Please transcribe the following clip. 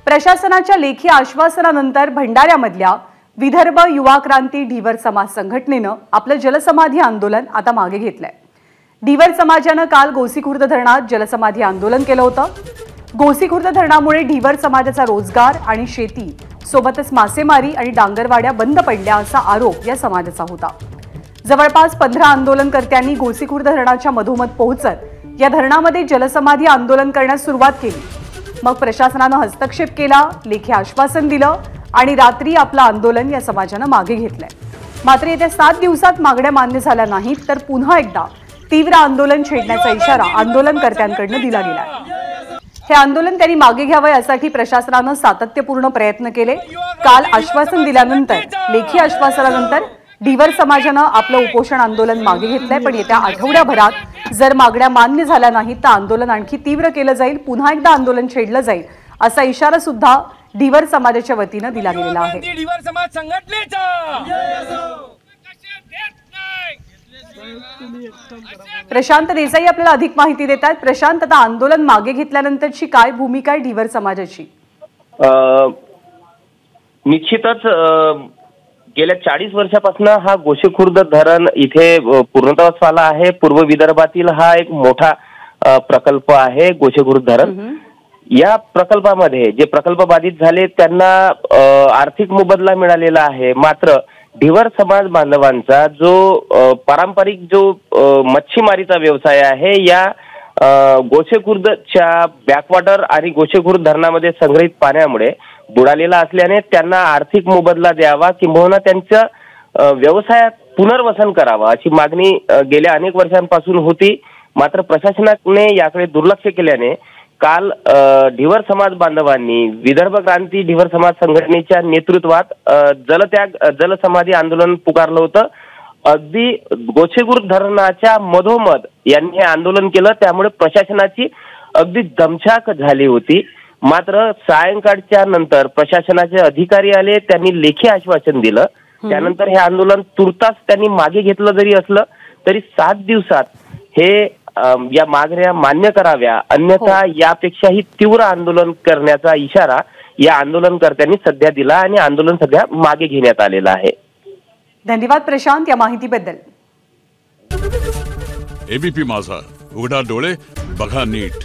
प्रशासनाच्या लेखी आश्वासनानंतर भंडाऱ्यामधल्या विदर्भ युवा क्रांती ढिवर समाज संघटनेनं आपलं जलसमाधी आंदोलन आता मागे घेतलंय। ढिवर समाजानं काल गोसीखुर्द धरणात जलसमाधी आंदोलन केलं होतं। गोसीखुर्द धरणामुळे ढिवर समाजाचा रोजगार आणि शेती सोबतच मासेमारी आणि डांगरवाड्या बंद पडल्या असा आरोप या समाजाचा होता। जवळपास 15 आंदोलनकर्त्यांनी गोसीखुर्द धरणाच्या मधोमध पोहोचत या धरणामध्ये जलसमाधी आंदोलन करण्यास सुरुवात केली। मग प्रशासनानं हस्तक्षेप केला, लेखी आश्वासन दिलं आणि रात्री आपलं आंदोलन या समाजानं मागे घेतलंय। मात्र येत्या 7 दिवसात मागण्या मान्य झाल्या नाहीत तर पुन्हा एकदा तीव्र आंदोलन छेडण्याचा इशारा आंदोलनकर्त्यांकडून दिला गेलाय। हे आंदोलन त्यांनी मागे घ्यावं यासाठी प्रशासनानं सातत्यपूर्ण प्रयत्न केले। काल आश्वासन दिल्यानंतर लेखी आश्वासनानंतर ढिवर समाजानं आपलं उपोषण आंदोलन मागे घेतलंय, पण येत्या आठवड्याभरात जर मागण्या मान्य झाल्या नाहीत तर आंदोलन आणखी तीव्र केलं जाईल, पुन्हा एकदा आंदोलन छेडलं जाईल असा इशारा सुद्धा ढिवर समाजाच्या वतीनं दिला गेलेला आहे। ढिवर समाज संघटनेचा प्रशांत देसाई आपल्याला अधिक माहिती देतात। प्रशांत, आता आंदोलन मागे घेतल्यानंतरची काय भूमिका आहे ढिवर समाजाची? निश्चितच गेल्या 40 वर्षापासून हा गोसीखुर्द धरण इथे पूर्णत्वास आला आहे। पूर्व विदर्भातील हा एक मोठा प्रकल्प आहे गोसीखुर्द धरण। या प्रकल्पामध्ये जे प्रकल्प बाधित झाले त्यांना आर्थिक मोबदला मिळालेला आहे। मात्र ढिवर समाज बांधवांचा जो पारंपरिक जो मच्छीमारीचा व्यवसाय आहे या गोसीखुर्दच्या बॅकवॉटर आणि गोसीखुर्द धरणामध्ये संग्रहित पाण्यामुळे बुडालेला असल्याने त्यांना आर्थिक मोबदला द्यावा किंबहुना त्यांच्या व्यवसायात पुनर्वसन करावं अशी मागणी गेल्या अनेक वर्षांपासून होती। मात्र प्रशासनाने याकडे दुर्लक्ष केल्याने काल ढिवर समाज बांधवांनी विदर्भ क्रांती ढिवर समाज संघटनेच्या नेतृत्वात जलसमाधी आंदोलन पुकारलं होतं। अगदी गोसीखुर्द धरणाच्या मधोमध यांनी हे आंदोलन केलं, त्यामुळे प्रशासनाची अगदी दमछाक झाली होती। मात्र सायंकाळच्या नंतर प्रशासनाचे अधिकारी आले, त्यांनी लेखी आश्वासन दिलं। त्यानंतर हे आंदोलन तुर्तास त्यांनी मागे घेतलं जरी असलं तरी 7 दिवसात हे या मागण्या मान्य कराव्या, अन्यथा यापेक्षाही तीव्र आंदोलन करण्याचा इशारा या आंदोलनकर्त्यांनी सध्या दिला आणि आंदोलन सध्या मागे घेण्यात आलेलं आहे। धन्यवाद प्रशांत या माहितीबद्दल। एबीपी माझा, उघडा डोळे बघा नीट।